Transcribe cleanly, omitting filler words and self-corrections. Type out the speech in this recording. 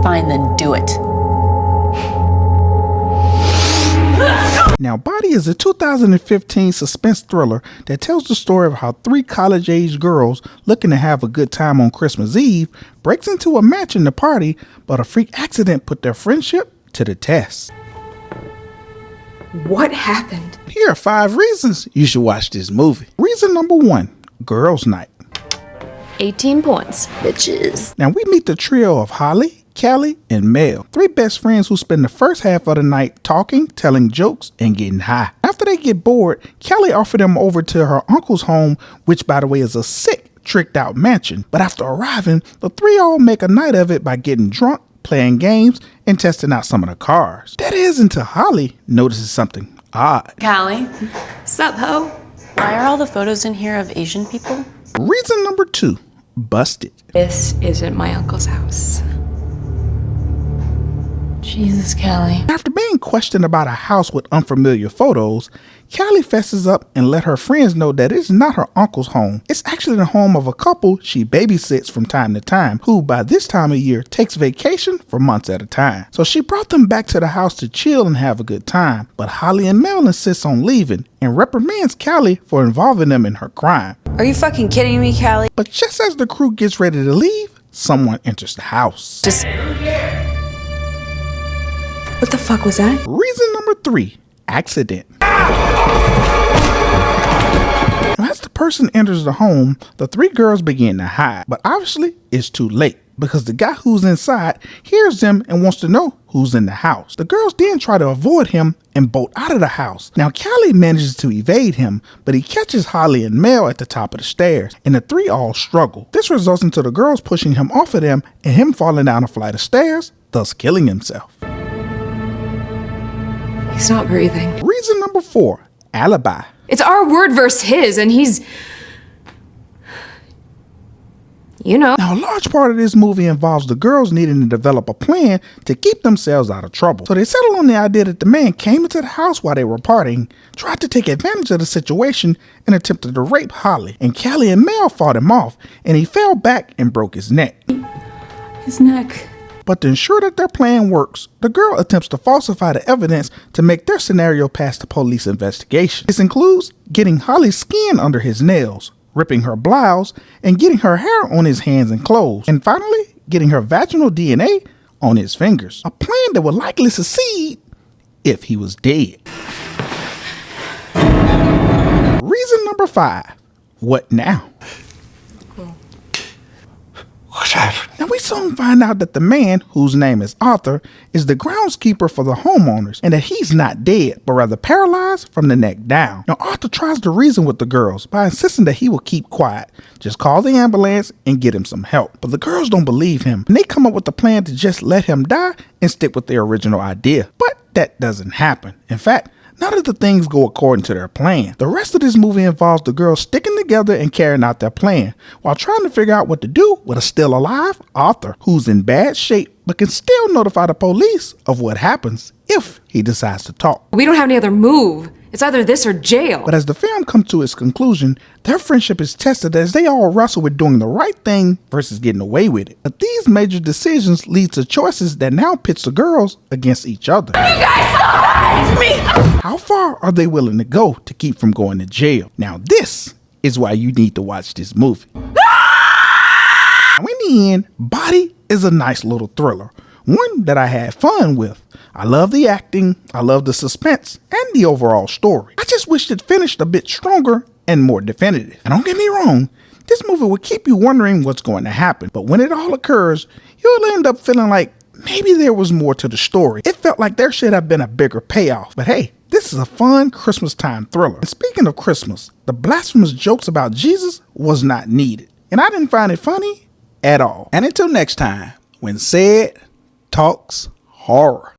Fine, then do it. Now, Body is a 2015 suspense thriller that tells the story of how 3 college-age girls looking to have a good time on Christmas Eve breaks into a mansion to party, but a freak accident put their friendship to the test. What happened? Here are 5 reasons you should watch this movie. Reason number 1, girls' night. 18 points, bitches. Now we meet the trio of Holly, Callie, and Mel, 3 best friends who spend the first half of the night talking, telling jokes, and getting high. After they get bored, Callie offers them over to her uncle's home, which by the way is a sick, tricked out mansion. But after arriving, the 3 all make a night of it by getting drunk, playing games, and testing out some of the cars. That is until Holly notices something odd. Callie? Sup, ho? Why are all the photos in here of Asian people? Reason number 2, busted. This isn't my uncle's house. Jesus, Callie. After being questioned about a house with unfamiliar photos, Callie fesses up and let her friends know that it's not her uncle's home. It's actually the home of a couple she babysits from time to time, who by this time of year takes vacation for months at a time. So she brought them back to the house to chill and have a good time, but Holly and Mel insist on leaving and reprimands Callie for involving them in her crime. Are you fucking kidding me, Callie? But just as the crew gets ready to leave, someone enters the house. What the fuck was that? Reason number 3, accident. As the person enters the home, the 3 girls begin to hide, but obviously it's too late because the guy who's inside hears them and wants to know who's in the house. The girls then try to avoid him and bolt out of the house. Now Callie manages to evade him, but he catches Holly and Mel at the top of the stairs, and the 3 all struggle. This results into the girls pushing him off of them and him falling down a flight of stairs, thus killing himself. He's not breathing. Reason number 4, alibi. It's our word versus his, and he's... You know. Now, a large part of this movie involves the girls needing to develop a plan to keep themselves out of trouble. So they settle on the idea that the man came into the house while they were partying, tried to take advantage of the situation, and attempted to rape Holly. And Callie and Mel fought him off, and he fell back and broke his neck. His neck. But to ensure that their plan works, the girl attempts to falsify the evidence to make their scenario pass the police investigation. This includes getting Holly's skin under his nails, ripping her blouse, and getting her hair on his hands and clothes, and finally getting her vaginal DNA on his fingers. A plan that would likely succeed if he was dead. Reason number 5, what now? What's happening? Now we soon find out that the man, whose name is Arthur, is the groundskeeper for the homeowners, and that he's not dead, but rather paralyzed from the neck down. Now Arthur tries to reason with the girls by insisting that he will keep quiet, just call the ambulance and get him some help. But the girls don't believe him, and they come up with a plan to just let him die and stick with their original idea. But that doesn't happen. In fact, none of the things go according to their plan. The rest of this movie involves the girls sticking together and carrying out their plan, while trying to figure out what to do with a still alive Arthur, who's in bad shape, but can still notify the police of what happens if he decides to talk. We don't have any other move. It's either this or jail. But as the film comes to its conclusion, their friendship is tested as they all wrestle with doing the right thing versus getting away with it. But these major decisions lead to choices that now pits the girls against each other. You guys stop me! How far are they willing to go to keep from going to jail? Now this is why you need to watch this movie. Now in the end, Body is a nice little thriller, one that I had fun with. I love the acting, I love the suspense, and the overall story. I just wish it finished a bit stronger and more definitive. And don't get me wrong, this movie will keep you wondering what's going to happen, but when it all occurs, you'll end up feeling like maybe there was more to the story. It felt like there should have been a bigger payoff, but hey, this is a fun Christmas time thriller. And speaking of Christmas, the blasphemous jokes about Jesus was not needed, and I didn't find it funny at all. And until next time, when CEDtalks horror.